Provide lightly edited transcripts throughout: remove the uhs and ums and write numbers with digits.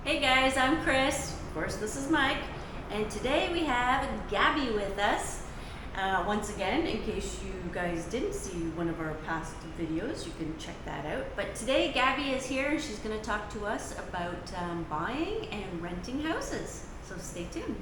Hey guys, I'm Chris. Of course, this is Mike. And today we have Gabby with us. Once again, in case you guys didn't see one of our past videos, you can check that out. But today Gabby is here and she's going to talk to us about buying and renting houses. So stay tuned.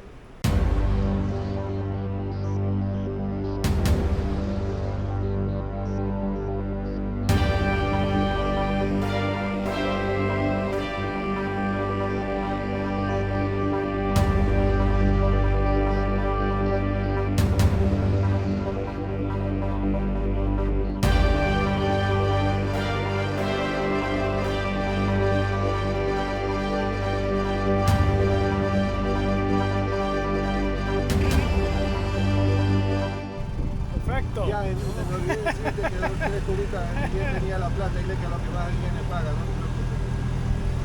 Ya, me olvidé decirte que dos tres curitas, bien tenía la plata y le que a lo que más alguien le paga, no te preocupes.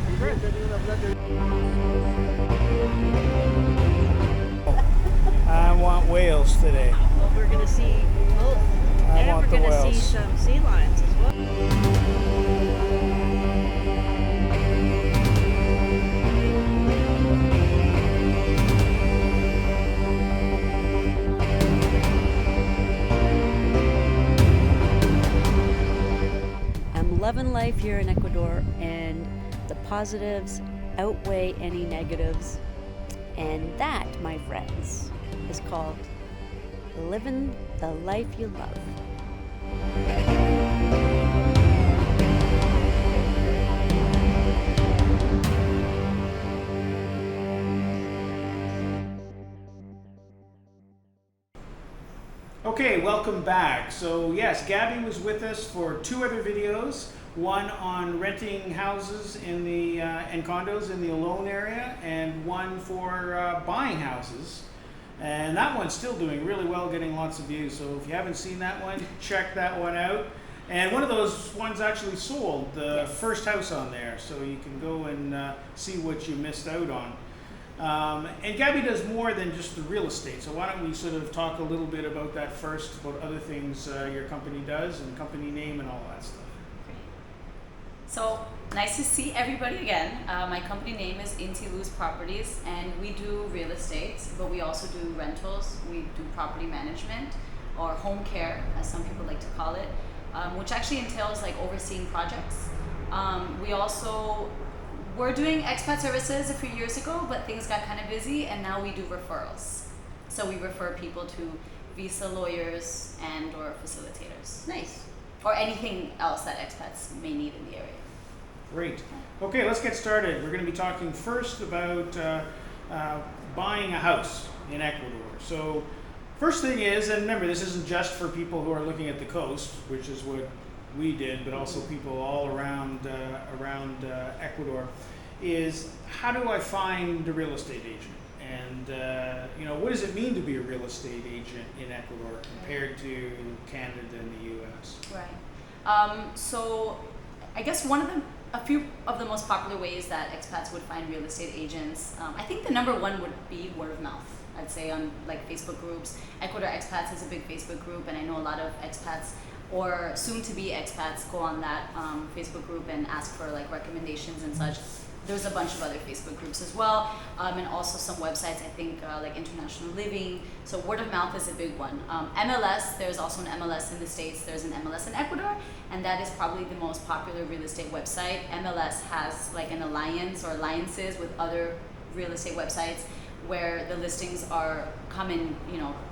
Y bien tenía una plata. I want whales today. Well, we're going to see both. I want we're the going to see whales. some sea lions as well. I'm loving life here in Ecuador, and the positives outweigh any negatives. And that, my friends, is called living the life you love. Okay, welcome back. So yes, Gabby was with us for two other videos. One on renting houses in the and condos in the alone area, and one for buying houses. And that one's still doing really well, getting lots of views. So if you haven't seen that one, check that one out. And one of those ones actually sold, the Yes. first house on there. So you can go and see what you missed out on. And Gabby does more than just the real estate. So why don't we sort of talk a little bit about that first, about other things your company does and company name and all that stuff. So nice to see everybody again. My company name is Insulus Properties, and we do real estate, but we also do rentals. We do property management, or home care, as some people like to call it, which actually entails like overseeing projects. We're doing expat services a few years ago, but things got kind of busy, and now we do referrals. So we refer people to visa lawyers and or facilitators. Nice. Or anything else that expats may need in the area. Great. Okay, let's get started. We're going to be talking first about buying a house in Ecuador. So first thing is, and remember, this isn't just for people who are looking at the coast, which is what we did, but also people all around Ecuador, is how do I find a real estate agent? And what does it mean to be a real estate agent in Ecuador compared to Canada and the U.S.? Right. So I guess a few of the most popular ways that expats would find real estate agents, I think the number one would be word of mouth. I'd say on like Facebook groups. Ecuador Expats is a big Facebook group, and I know a lot of expats or soon-to-be expats go on that Facebook group and ask for like recommendations and such. There's a bunch of other Facebook groups as well, and also some websites, I think, like International Living. So word of mouth is a big one. MLS, there's also an MLS in the States, there's an MLS in Ecuador, and that is probably the most popular real estate website. MLS has like an alliance or alliances with other real estate websites where the listings come in,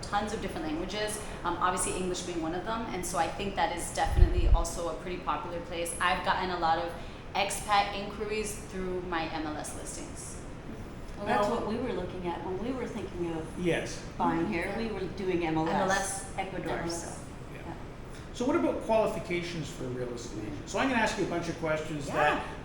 tons of different languages, obviously English being one of them, and so I think that is definitely also a pretty popular place. I've gotten a lot of expat inquiries through my MLS listings. Well, that's what we were looking at when we were thinking of Yes. buying here. We were doing MLS, Ecuador. MLS. So. Yeah. So what about qualifications for a real estate agent? So I'm going to ask you a bunch of questions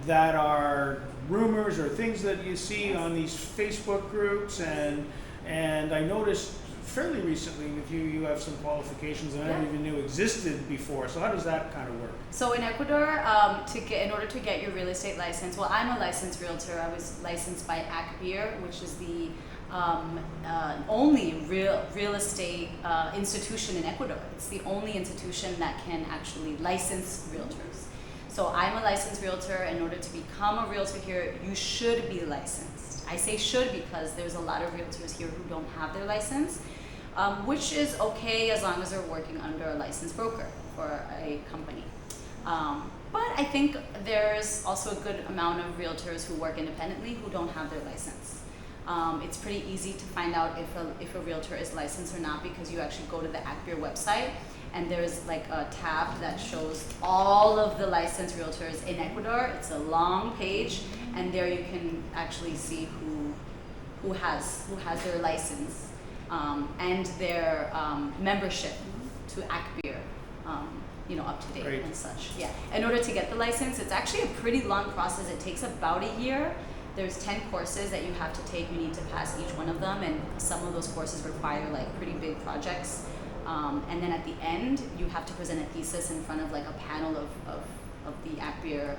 that are rumors or things that you see on these Facebook groups, and I noticed fairly recently with you have some qualifications that I never even knew existed before. So how does that kind of work? So in Ecuador, in order to get your real estate license, well, I'm a licensed realtor. I was licensed by ACBIR, which is the only real estate institution in Ecuador. It's the only institution that can actually license realtors. So I'm a licensed realtor. In order to become a realtor here, you should be licensed. I say should because there's a lot of realtors here who don't have their license, which is okay as long as they're working under a licensed broker for a company. But I think there's also a good amount of realtors who work independently who don't have their license. It's pretty easy to find out if a realtor is licensed or not because you actually go to the ACBIR website and there's like a tab that shows all of the licensed realtors in Ecuador. It's a long page, and there you can actually see who has their license and their membership to ACBIR. Up to date Right. and such. Yeah. In order to get the license, it's actually a pretty long process. It takes about a year. There's 10 courses that you have to take. You need to pass each one of them, and some of those courses require like pretty big projects. And then at the end, you have to present a thesis in front of like a panel of the ACBIR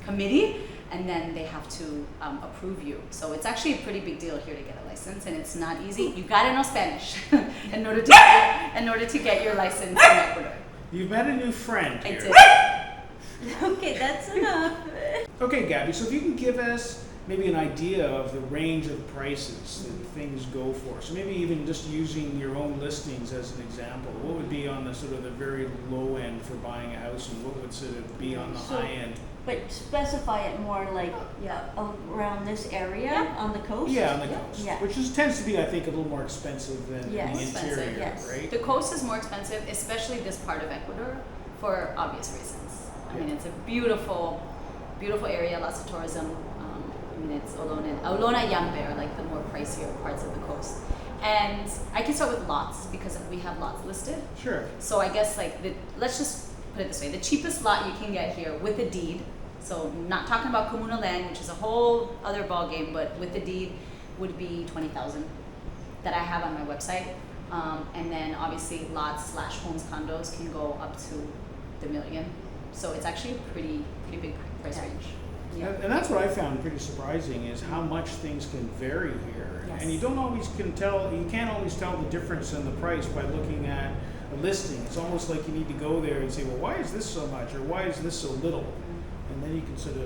committee, and then they have to approve you. So it's actually a pretty big deal here to get a license, and it's not easy. You gotta know Spanish in order to get your license in Ecuador. You've met a new friend I here. did. Okay, that's enough. Okay, Gabby, so if you can give us maybe an idea of the range of prices that things go for. So maybe even just using your own listings as an example. What would be on the sort of the very low end for buying a house, and what would sort of be on the high end? But specify it more like around this area on the coast. Yeah, on the coast, Yeah. which tends to be, I think, a little more expensive than Yes. the More expensive, interior, yes. right? The coast is more expensive, especially this part of Ecuador, for obvious reasons. I mean, it's a beautiful, beautiful area, lots of tourism. It's Olona Yambe are like the more pricier parts of the coast. And I can start with lots because we have lots listed. Sure. So I guess let's just put it this way. The cheapest lot you can get here with a deed, so not talking about communal land, which is a whole other ballgame, but with the deed would be 20,000 that I have on my website. And then obviously lots / homes condos can go up to the million. So it's actually a pretty big price range. And that's what I found pretty surprising is how much things can vary here. Yes. And you can't always tell the difference in the price by looking at a listing. It's almost like you need to go there and say, well, why is this so much, or why is this so little? And then you can sort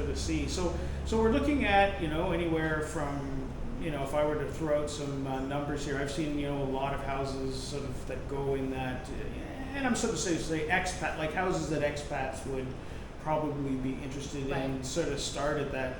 of see. So we're looking at, anywhere from, if I were to throw out some numbers here, I've seen, a lot of houses sort of that go in that, and I'm sort of say expat, like houses that expats would probably be interested in, Right. sort of start at that,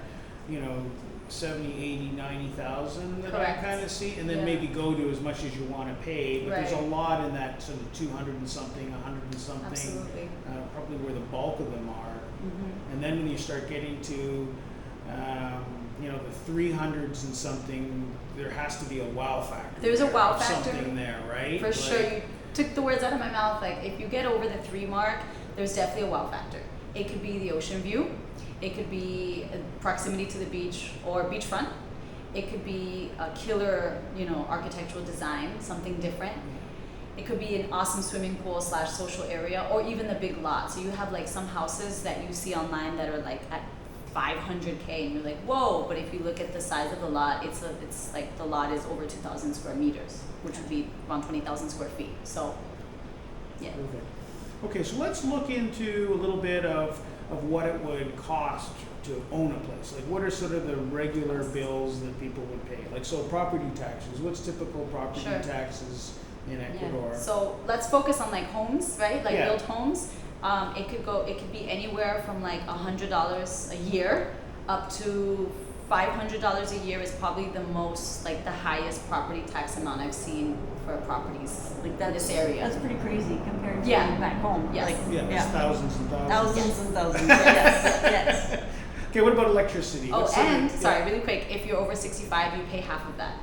70, 80, 90,000 that Correct. I kind of see, and then Yeah. maybe go to as much as you want to pay. But there's a Right. lot in that sort of 200 and something, 100 and something, Absolutely. probably where the bulk of them are. Mm-hmm. And then when you start getting to, the 300s and something, there has to be a wow factor. There's a there, wow or factor. Something there, right? For sure, you took the words out of my mouth. Like, if you get over the 3 mark, there's definitely a wow factor. It could be the ocean view. It could be proximity to the beach or beachfront. It could be a killer, architectural design, something different. It could be an awesome swimming pool / social area, or even the big lot. So you have like some houses that you see online that are like at 500K, and you're like, whoa! But if you look at the size of the lot, it's like the lot is over 2,000 square meters, which would be around 20,000 square feet. So, yeah. Perfect. Okay, so let's look into a little bit of what it would cost to own a place. Like, what are sort of the regular bills that people would pay? Like, so property taxes. What's typical property Sure. taxes in Ecuador? So let's focus on like homes, right? Like Yeah. built comes. It could be anywhere from like $100 a year up to $500 a year is probably the most, like the highest property tax amount I've seen for properties Like in this area. That's pretty crazy compared to Yeah. back home. Yes. Like, Yeah, there's thousands and thousands. Thousands and thousands. Yes. Yes. Okay, what about electricity? Oh, What's sort of- and yeah. sorry, really quick, if you're over 65, you pay half of that.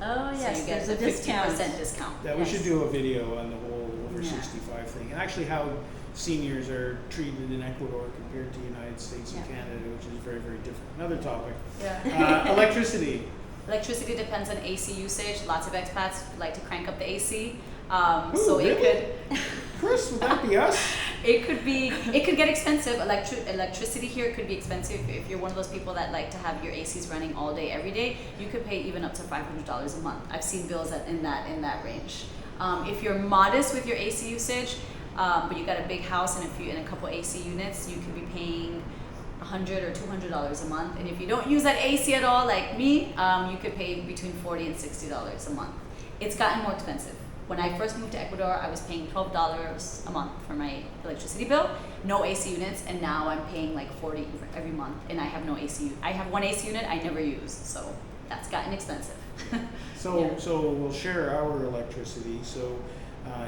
Oh yes, So you get there's the a discount. 50% discount. Yeah, we should do a video on the whole over Yeah. 65 thing, and actually how seniors are treated in Ecuador compared to the United States and Yeah. Canada, which is very, very different. Another topic. Yeah. Electricity. Electricity depends on AC usage. Lots of expats like to crank up the AC. Ooh, So it really? Chris, would that be us? it could get expensive. Electricity here could be expensive if you're one of those people that like to have your ACs running all day, every day. You could pay even up to $500 a month. I've seen bills in that range. If you're modest with your AC usage, But you got a big house and a couple AC units, you could be paying $100 or $200 a month. And if you don't use that AC at all, like me, you could pay between $40 and $60 a month. It's gotten more expensive. When I first moved to Ecuador, I was paying $12 a month for my electricity bill, no AC units, and now I'm paying like $40 every month, and I have no AC. I have one AC unit I never use, so that's gotten expensive. So Yeah. so we'll share our electricity. So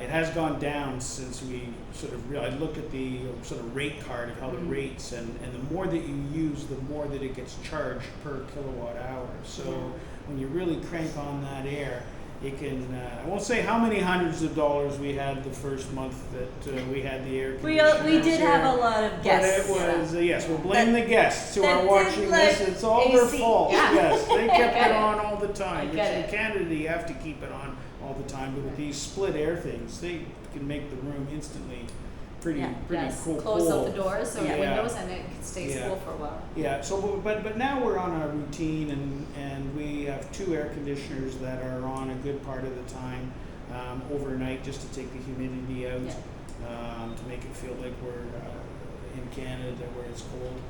it has gone down since we sort of I looked at the sort of rate card of how the rates, and the more that you use, the more that it gets charged per kilowatt hour. So when you really crank on that air, it can, I won't say how many hundreds of dollars we had the first month that we had the air conditioners. We did have a lot of guests. But it was, yes, we'll blame That- the guests who that are did watching like this. It's all their AC. fault. Yeah. Yes, they kept get it it. on all the time. I get In it. Canada, you have to keep it on all the time. But with these split air things, they can make the room instantly pretty Yes, cool. close up the doors or the Yeah. windows, and it stays Yeah. cool for a while. Yeah, so but now we're on a routine, and we have 2 air conditioners that are on a good part of the time overnight, just to take the humidity out, to make it feel like we're in Canada where it's cold,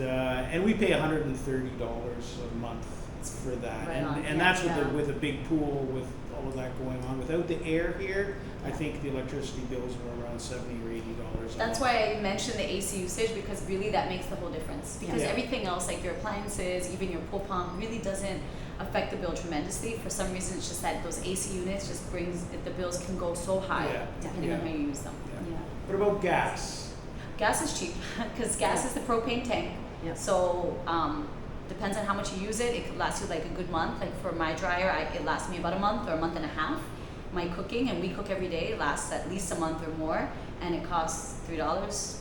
and we pay $130 a month for that, Right on. and Yeah, that's yeah. with a big pool with all of that going on. Without the air here, I think the electricity bills are around $70 or $80 a That's month. why I mentioned the AC usage, because really that makes the whole difference. Because Yeah. everything else, like your appliances, even your pool pump, really doesn't affect the bill tremendously. For some reason, it's just that those AC units just brings the bills can go so high Yeah. depending on Yeah. how you use them. Yeah. What about gas? Gas is cheap because gas is the propane tank. Yeah. So depends on how much you use it. It could last you like a good month. Like for my dryer, it lasts me about a month or a month and a half. My cooking, and we cook every day, lasts at least a month or more, and it costs $3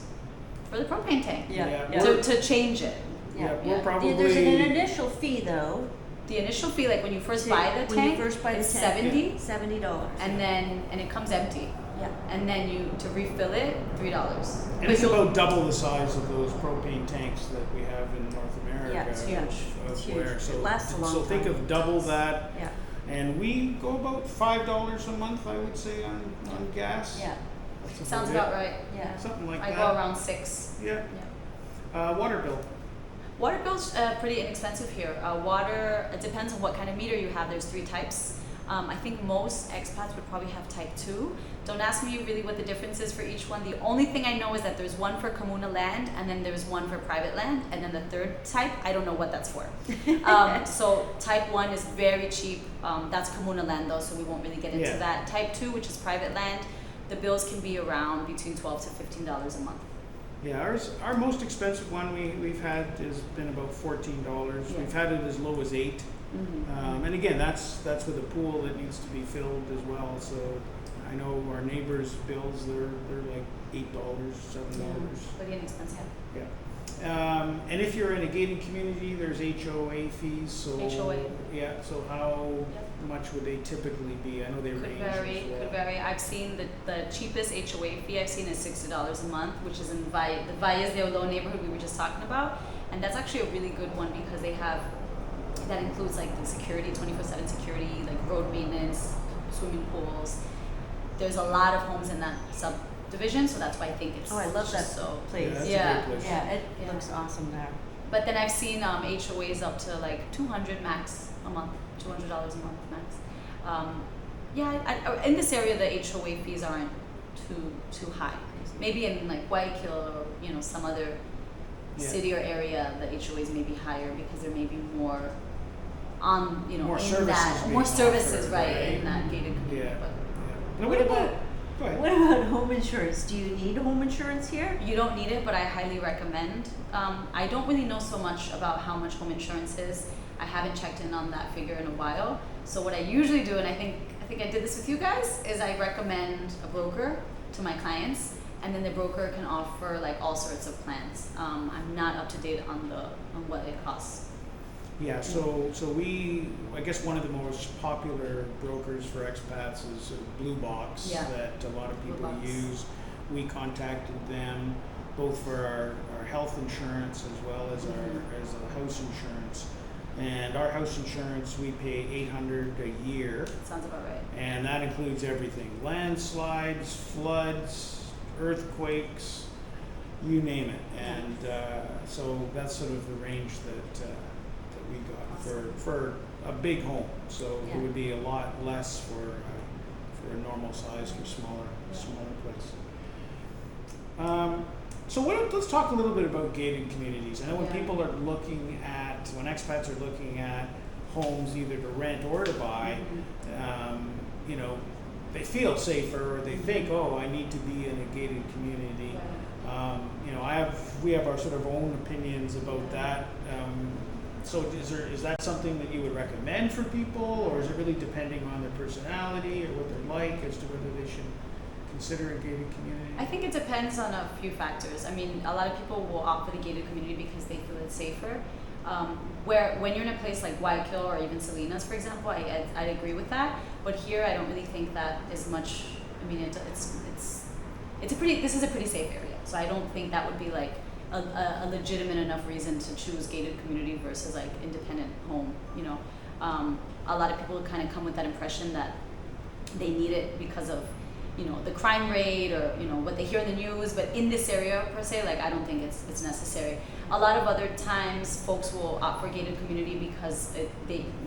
for the propane tank Yeah. to change it. Yeah, Yeah. we're probably. There's an initial fee though. The initial fee, like when you first buy the When you tank, first buy the it's tank, $70, $70. and it comes empty, Yeah. and then to refill it, $3. And it's about double the size of those propane tanks that we have in North America. Yeah, it's huge. of It's huge. where- So, It lasts a long so think time. of double that, Yeah. and we go about $5 a month, I would say, on gas. Yeah. That's Sounds it. about right. Yeah. Something like I that. go around 6. Yeah. Yeah. Water bill. Water bill's pretty inexpensive here. Water, it depends on what kind of meter you have. There's 3 types. I think most expats would probably have type 2. Don't ask me really what the difference is for each one. The only thing I know is that there's one for communal land, and then there's one for private land, and then the third type, I don't know what that's for. So type 1 is very cheap. That's communal land though, so we won't really get into Yeah. that. Type 2, which is private land, the bills can be around between $12 to $15 a month. Yeah, our most expensive one we've had has been about $14. Yeah. We've had it as low as 8. Mm-hmm. And again, that's with a pool that needs to be filled as well. So I know our neighbors' bills they're like $8, $7. Pretty inexpensive. Yeah. And if you're in a gated community, there's HOA fees. So HOA. Yeah. So how much would they typically be? I know they Could range. vary, as well. could vary. I've seen the cheapest HOA fee I've seen is $60 a month, which is in the Valles de Olo neighborhood we were just talking about. And that's actually a really good one because that includes like the security, 24/7 security, like road maintenance, swimming pools. There's a lot of homes in that subdivision, so that's why I think it's Oh, I love that just so. place. Yeah, that's Yeah. a great place. Yeah, it Yeah. looks awesome there. But then I've seen HOAs up to like $200 max a month, $200 a month max. In this area the HOA fees aren't too high. Maybe in like Guayaquil or some other city or area, the HOAs may be higher because there may be more on More in services that being more services offered, right, right? in that gated community. Yeah. But Now, What about Go ahead. what about home insurance? Do you need home insurance here? you don't need it, but I highly recommend. I don't really know so much about how much home insurance is. I haven't checked in on that figure in a while. So what I usually do, and I think I did this with you guys, is I recommend a broker to my clients, and then the broker can offer like all sorts of plans. I'm not up to date on what it costs. Yeah, so I guess one of the most popular brokers for expats is Blue Box Yeah. that a lot of Blue people Box. use. We contacted them both for our health insurance as well as our house insurance. And our house insurance, we pay $800 a year, Sounds about right. and that includes everything: landslides, floods, earthquakes, you name it. And so that's sort of the range that we got Awesome. for a big home. So Yeah. it would be a lot less for a normal sized or smaller place. So let's talk a little bit about gated communities. I know when Yeah. people are looking at, when expats are looking at homes either to rent or to buy, you know, they feel safer, or they think, oh, I need to be in a gated community. You know, we have our sort of own opinions about that. So is that something that you would recommend for people, or is it really depending on their personality or what they're like as to whether they should consider a gated community? I think it depends on a few factors. I mean, a lot of people will opt for the gated community because they feel it's safer. When you're in a place like Guayaquil or even Salinas, for example, I agree with that. But here, I don't really think that is much. I mean, this is a pretty safe area. So I don't think that would be like a legitimate enough reason to choose gated community versus like independent home. You know, a lot of people kind of come with that impression that they need it because of, you know, the crime rate or, you know, what they hear in the news. But in this area per se, like, I don't think it's necessary. A lot of other times folks will opt for gated community because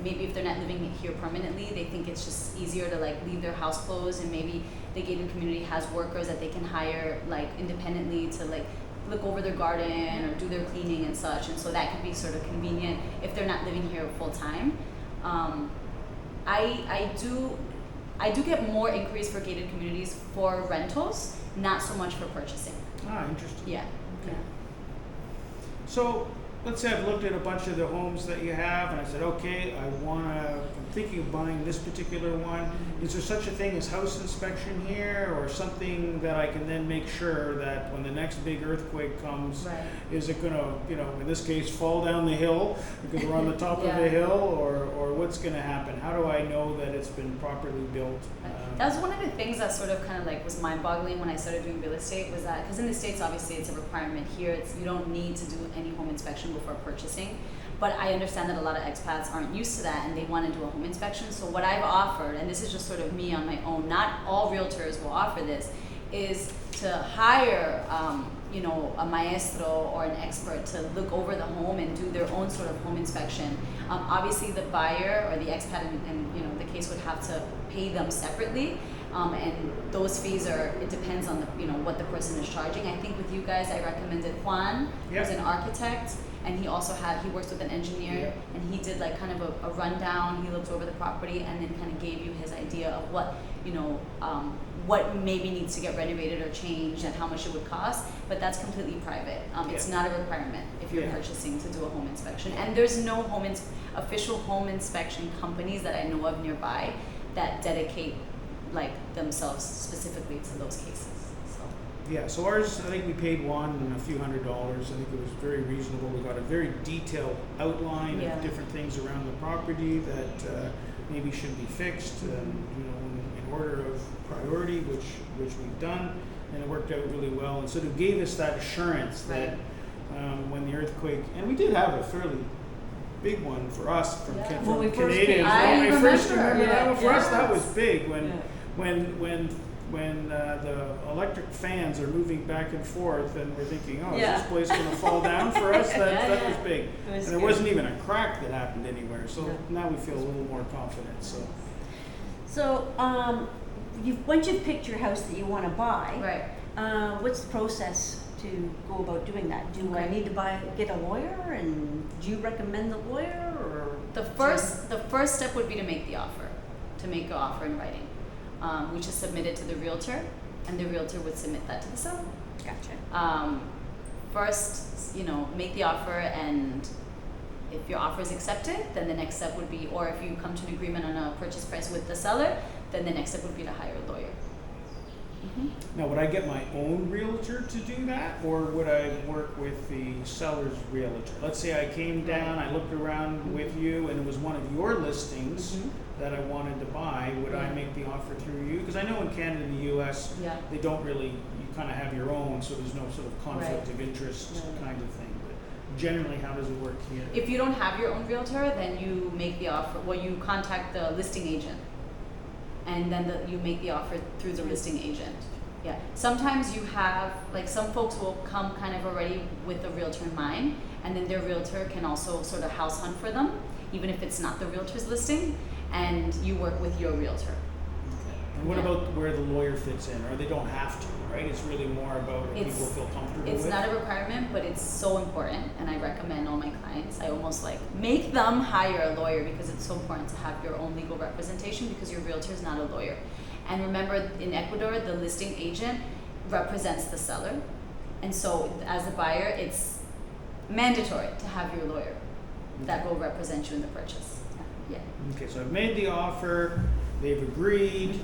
maybe if they're not living here permanently, they think it's just easier to like leave their house closed, and maybe the gated community has workers that they can hire like independently to like look over their garden or do their cleaning and such, and so that can be sort of convenient if they're not living here full time. I do get more inquiries for gated communities for rentals, not so much for purchasing. Ah, interesting. Yeah. Okay. So let's say I've looked at a bunch of the homes that you have, and I said, okay, I'm thinking of buying this particular one. Is there such a thing as house inspection here, or something that I can then make sure that when the next big earthquake comes, Right. is it going to, you know, in this case, fall down the hill because we're on the top Yeah. of the hill, or what's going to happen? How do I know that it's been properly built? That was one of the things that sort of kind of like was mind-boggling when I started doing real estate, was that because in the States obviously it's a requirement. Here you don't need to do any home inspection before purchasing, but I understand that a lot of expats aren't used to that and they want to do a home inspection. So what I've offered, and this is just sort of me on my own, not all realtors will offer this, is to hire you know, a maestro or an expert to look over the home and do their own sort of home inspection. Obviously the buyer or the expat and you know the case would have to pay them separately, and those fees it depends on the, you know, what the person is charging. I think with you guys I recommended Juan, who's an architect, and he also he works with an engineer, and he did like kind of a rundown. He looked over the property and then kind of gave you his idea of what, you know, what maybe needs to get renovated or changed and how much it would cost, but that's completely private. It's not a requirement if you're purchasing to do a home inspection. And there's no official home inspection companies that I know of nearby that dedicate like themselves specifically to those cases. So. Yeah, so ours, I think we paid a few $100s. I think it was very reasonable. We got a very detailed outline of different things around the property that maybe should be fixed, and you know, in order of priority, which we've done, and it worked out really well, and sort of gave us that assurance that when the earthquake, and we did have a fairly big one for us from Canadians. When we first Canadians. came. When we first remember. remember that one, for us that was Yes. big when the electric fans are moving back and forth, and we're thinking, oh, is this place going to fall down for us? That was big. It was And there good. wasn't even a crack that happened anywhere. So now we feel a little more confident. So, once you've picked your house that you want to buy, what's the process to go about doing that? Do I need to get a lawyer, and do you recommend the lawyer, or? The first step would be to make the offer, to make an offer in writing, which is submitted to the realtor, and the realtor would submit that to the seller. Gotcha. First, you know, make the offer, and if your offer is accepted, then the next step would be, or if you come to an agreement on a purchase price with the seller, then the next step would be to hire a lawyer. Now, would I get my own realtor to do that, or would I work with the seller's realtor? Let's say I came down, I looked around with you, and it was one of your listings that I wanted to buy. Would I make the offer through you? Because I know in Canada and the U.S., they don't really, you kind of have your own, so there's no sort of conflict of interest kind of thing. generally, how does it work here? If you don't have your own realtor, then you make the offer. Well, you contact the listing agent, and then you make the offer through the listing agent. Yeah. Sometimes you have, like, some folks will come kind of already with the realtor in mind, and then their realtor can also sort of house hunt for them, even if it's not the realtor's listing, and you work with your realtor. And what about where the lawyer fits in? Or they don't have to, right? It's really more about what people feel comfortable with. It's not a requirement, but it's so important, and I recommend all my clients. I almost like make them hire a lawyer because it's so important to have your own legal representation because your realtor is not a lawyer. And remember, in Ecuador, the listing agent represents the seller, and so as a buyer, it's mandatory to have your lawyer that will represent you in the purchase. Yeah. Okay, so I've made the offer, they've agreed,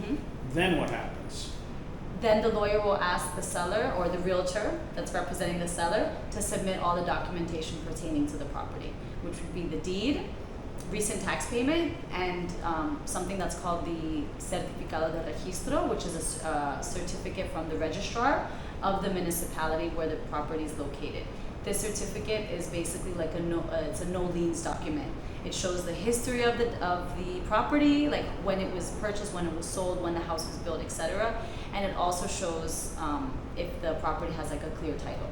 then what happens? Then the lawyer will ask the seller or the realtor that's representing the seller to submit all the documentation pertaining to the property, which would be the deed, recent tax payment, and something that's called the Certificado de Registro, which is a certificate from the registrar of the municipality where the property is located. This certificate is basically like it's a no liens document. It shows the history of the property, like when it was purchased, when it was sold, when the house was built, etc. And it also shows if the property has like a clear title.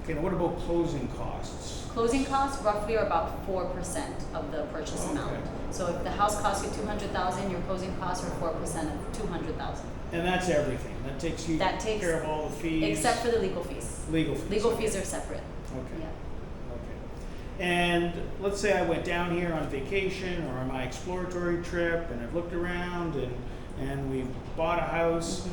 Okay, now what about closing costs? Closing costs roughly are about 4% of the purchase amount. So if the house costs you $200,000, your closing costs are 4% of $200,000. And that's everything. That takes care of all the fees, except for the legal fees. Legal fees. Legal fees are separate. Okay. Yeah. Okay. And let's say I went down here on vacation or on my exploratory trip, and I've looked around, and we've bought a house,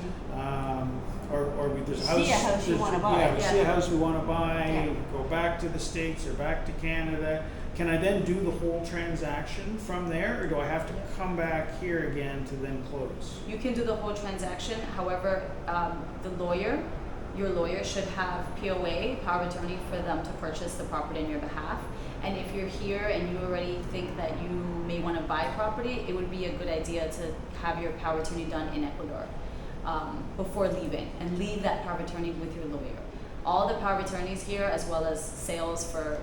or there's a house. See a house you want to buy. Yeah, we see a house we want to buy. Yeah. Go back to the States or back to Canada. Can I then do the whole transaction from there, or do I have to come back here again to then close? You can do the whole transaction. However, your lawyer should have POA, power of attorney, for them to purchase the property on your behalf. And if you're here and you already think that you may want to buy property, it would be a good idea to have your power of attorney done in Ecuador before leaving, and leave that power of attorney with your lawyer. All the power of attorneys here, as well as sales for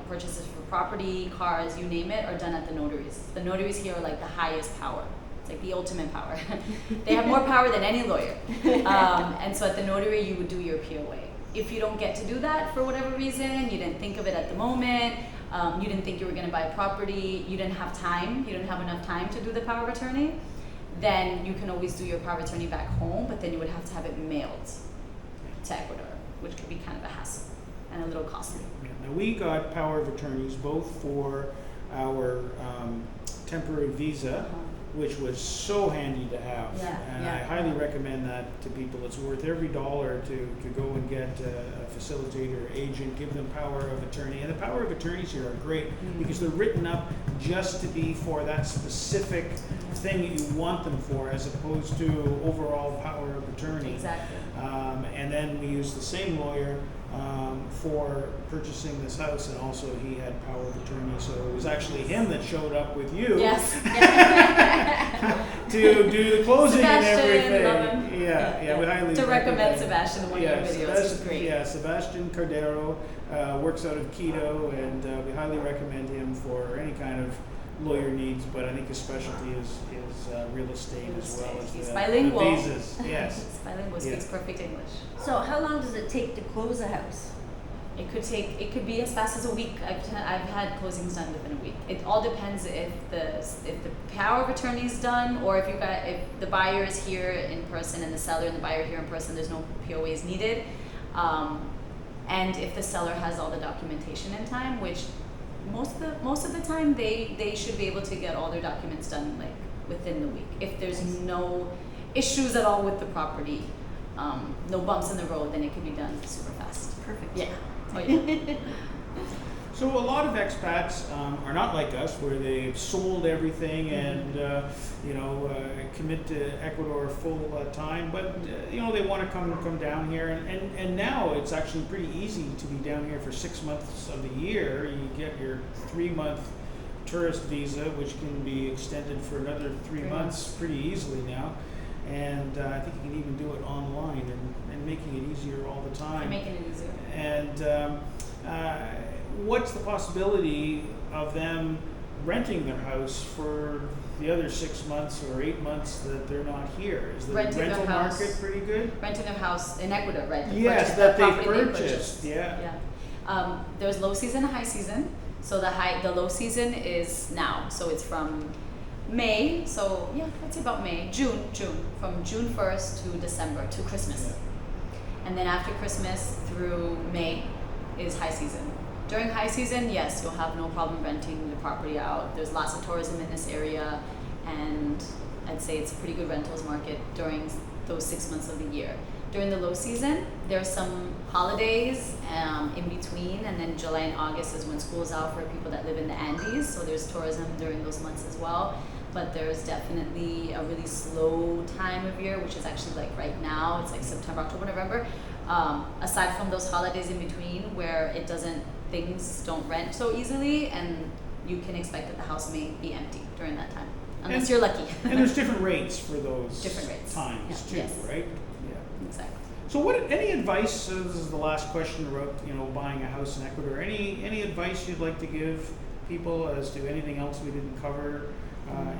purchases for property, cars, you name it, are done at the notaries. The notaries here are like the highest power. It's like the ultimate power. They have more power than any lawyer. And so at the notary, you would do your POA. If you don't get to do that for whatever reason, you didn't think of it at the moment, you didn't think you were going to buy property, you didn't have time, you didn't have enough time to do the power of attorney, then you can always do your power of attorney back home, but then you would have to have it mailed to Ecuador, which could be kind of a hassle and a little costly. Now, we got power of attorneys both for our temporary visa, which was so handy to have. And I highly recommend that to people. It's worth every dollar to go and get a facilitator, agent, give them power of attorney. And the power of attorneys here are great because they're written up just to be for that specific thing that you want them for, as opposed to overall power of attorney. Exactly. And then we used the same lawyer for purchasing this house, and also he had power of attorney, so it was actually him that showed up with you to do the closing Sebastian, and everything. love him. Yeah, we highly to recommend Sebastian in one of your videos. He's great. Yeah, Sebastian Cordero works out of Quito, and we highly recommend him for any kind of lawyer needs, but I think his specialty is real estate as well as He's the bilingual. visas. Yes. He's bilingual, speaks perfect English. So how long does it take to close a house? It could be as fast as a week. I've had closings done within a week. It all depends if the power of attorney is done, or if the buyer is here in person and the seller and the buyer here in person. There's no POAs needed, and if the seller has all the documentation in time, which most of the time they should be able to get all their documents done like within the week. If there's no issues at all with the property, no bumps in the road, then it can be done super fast. Perfect. Yeah. Oh, yeah. So a lot of expats are not like us, where they've sold everything and commit to Ecuador full time, but they want to come down here, and now it's actually pretty easy to be down here for 6 months of the year. You get your 3-month tourist visa, which can be extended for another 3 months pretty easily now, and I think you can even do it online and making it easier all the time. Making it easier. And what's the possibility of them renting their house for the other 6 months or 8 months that they're not here? Is the Renting their rental house. market pretty good? Renting their house in Ecuador, right? The Yes, purchase- that the they property purchased. Yeah. There's low season and high season. So the low season is now. So it's from May. So yeah, I'd say about May, June, from June 1st to December to Christmas. Yeah. And then after Christmas through May is high season. During high season, yes, you'll have no problem renting the property out. There's lots of tourism in this area, and I'd say it's a pretty good rentals market during those 6 months of the year. During the low season, there's some holidays in between, and then July and August is when school's out for people that live in the Andes, so there's tourism during those months as well. But there's definitely a really slow time of year, which is actually like right now, it's like September, October, November. Aside from those holidays in between where things don't rent so easily, and you can expect that the house may be empty during that time, unless you're lucky. And there's different rates for those Different rates. times too, Yes. right? Yeah. Exactly. So any advice, this is the last question about, buying a house in Ecuador, any advice you'd like to give people as to anything else we didn't cover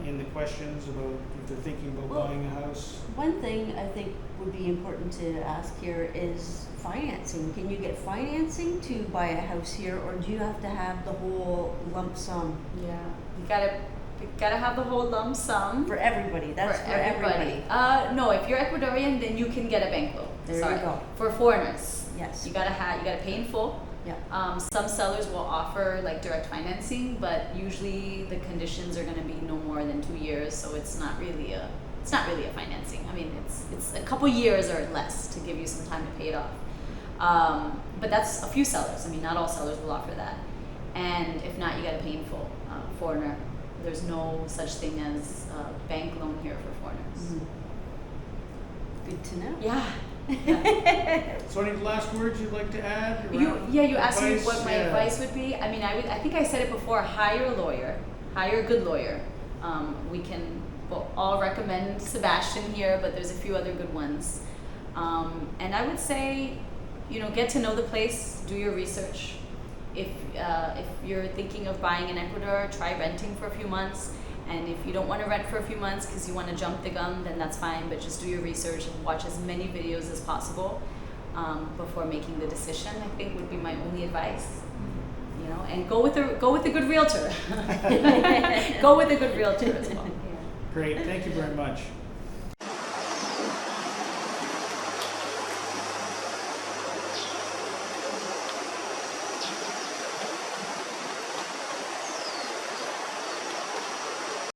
in the questions about if they're thinking about buying a house? One thing I think would be important to ask here is financing. Can you get financing to buy a house here, or do you have to have the whole lump sum? Yeah, you gotta have the whole lump sum For everybody, that's for everybody. No, if you're Ecuadorian, then you can get a bank loan. There you go. For foreigners, Yes. you gotta pay in full. Yeah. Some sellers will offer like direct financing, but usually the conditions are going to be no more than 2 years, so it's not really a financing. I mean, it's a couple years or less to give you some time to pay it off. But that's a few sellers. I mean, not all sellers will offer that. And if not, you got to pay in full. Foreigner, there's no such thing as a bank loan here for foreigners. Mm-hmm. Good to know. Yeah. So any last words you'd like to add? You asked me advice? what my advice would be. I mean, I think I said it before. Hire a lawyer, hire a good lawyer. We can all recommend Sebastian here, but there's a few other good ones. And I would say, get to know the place, do your research. If you're thinking of buying in Ecuador, try renting for a few months. And if you don't want to rent for a few months because you want to jump the gun, then that's fine. But just do your research and watch as many videos as possible before making the decision. I think would be my only advice. And go with a good realtor. Go with a good realtor as well. Great, thank you very much.